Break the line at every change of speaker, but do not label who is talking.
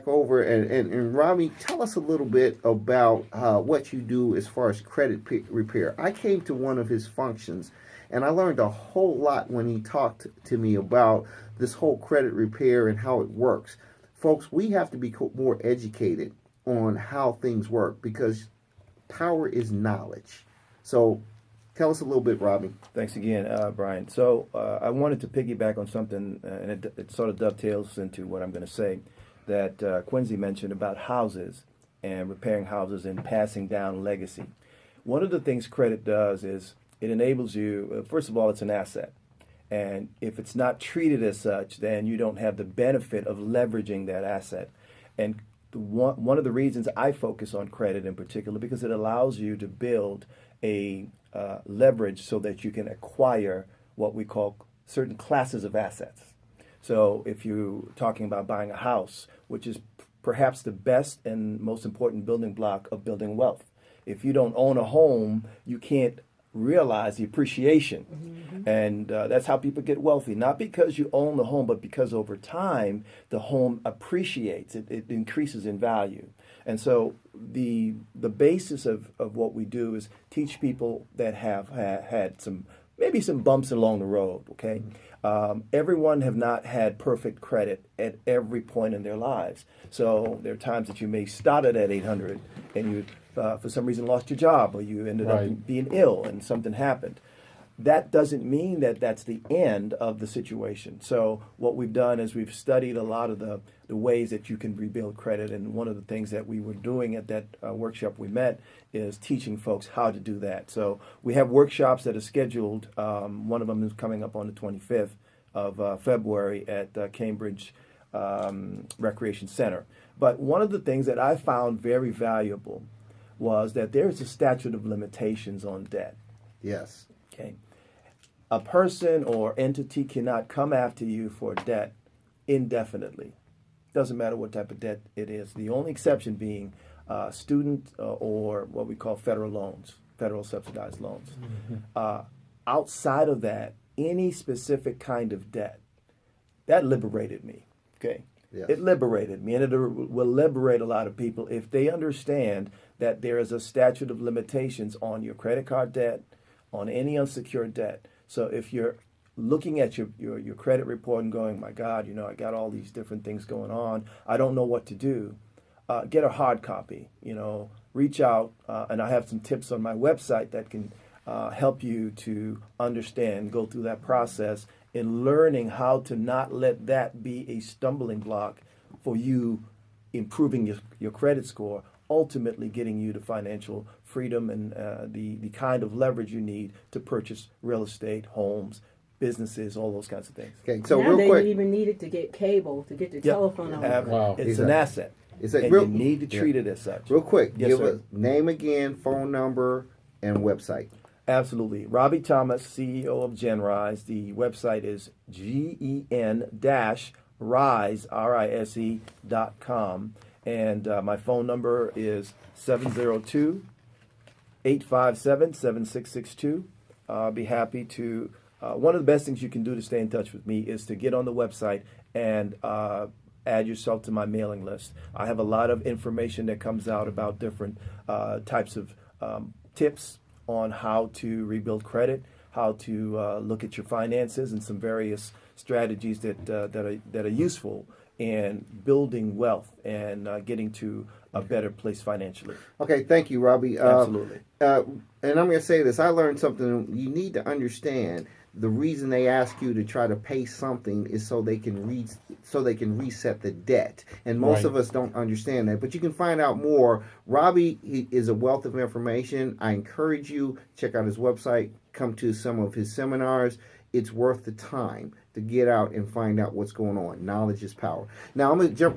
over and Robbie, tell us a little bit about what you do as far as credit repair. I came to one of his functions, and I learned a whole lot when he talked to me about this whole credit repair and how it works. Folks, we have to be more educated on how things work because power is knowledge. So tell us a little bit, Robbie.
Thanks again, Brian. So I wanted to piggyback on something, and it sort of dovetails into what I'm going to say, that Quincy mentioned about houses and repairing houses and passing down legacy. One of the things credit does is it enables you, first of all, it's an asset. And if it's not treated as such, then you don't have the benefit of leveraging that asset. And one of the reasons I focus on credit in particular, because it allows you to build a leverage so that you can acquire what we call certain classes of assets. So if you're talking about buying a house, which is perhaps the best and most important building block of building wealth. If you don't own a home, you can't realize the appreciation. And that's how people get wealthy, not because you own the home, but because over time the home appreciates, it increases in value. And so the basis of what we do is teach people that have had maybe some bumps along the road, okay? Everyone have not had perfect credit at every point in their lives. So there are times that you may started at 800 and you for some reason lost your job, or you ended up being ill and something happened. That doesn't mean that that's the end of the situation. So what we've done is we've studied a lot of the ways that you can rebuild credit. And one of the things that we were doing at that workshop we met is teaching folks how to do that. So we have workshops that are scheduled. One of them is coming up on the 25th of February at Cambridge Recreation Center. But one of the things that I found very valuable was that there is a statute of limitations on debt.
Yes.
Okay. A person or entity cannot come after you for debt indefinitely. Doesn't matter what type of debt it is. The only exception being student or what we call federal loans, federal subsidized loans. Outside of that, any specific kind of debt, that liberated me. Okay.
Yes.
It liberated me, and it will liberate a lot of people if they understand that there is a statute of limitations on your credit card debt, on any unsecured debt. So if you're looking at your credit report and going, my God, I got all these different things going on, I don't know what to do, get a hard copy, reach out, and I have some tips on my website that can help you to understand, go through that process in learning how to not let that be a stumbling block for you improving your credit score, ultimately getting you to financial freedom and the kind of leverage you need to purchase real estate, homes, businesses, all those kinds of things.
Okay, so
now
real quick,
they even needed to get cable to get the telephone on.
Wow. It's
Exactly.
an asset. And you need to treat it as such.
Real quick,
Yes,
give
sir.
us name again, phone number, and website.
Absolutely. Robbie Thomas, CEO of GenRise. The website is gen-rise, RISE.com. And my phone number is 702-857-7662. I'll be happy to. One of the best things you can do to stay in touch with me is to get on the website and add yourself to my mailing list. I have a lot of information that comes out about different types of tips on how to rebuild credit, how to look at your finances, and some various strategies that are useful in building wealth and getting to a better place financially.
Okay, thank you, Robbie.
Absolutely.
And I'm going to say this. I learned something. You need to understand the reason they ask you to try to pay something is so they can reset the debt. And most of us don't understand that. But you can find out more. Robbie is a wealth of information. I encourage you, check out his website, come to some of his seminars. It's worth the time to get out and find out what's going on. Knowledge is power. Now, I'm going to jump real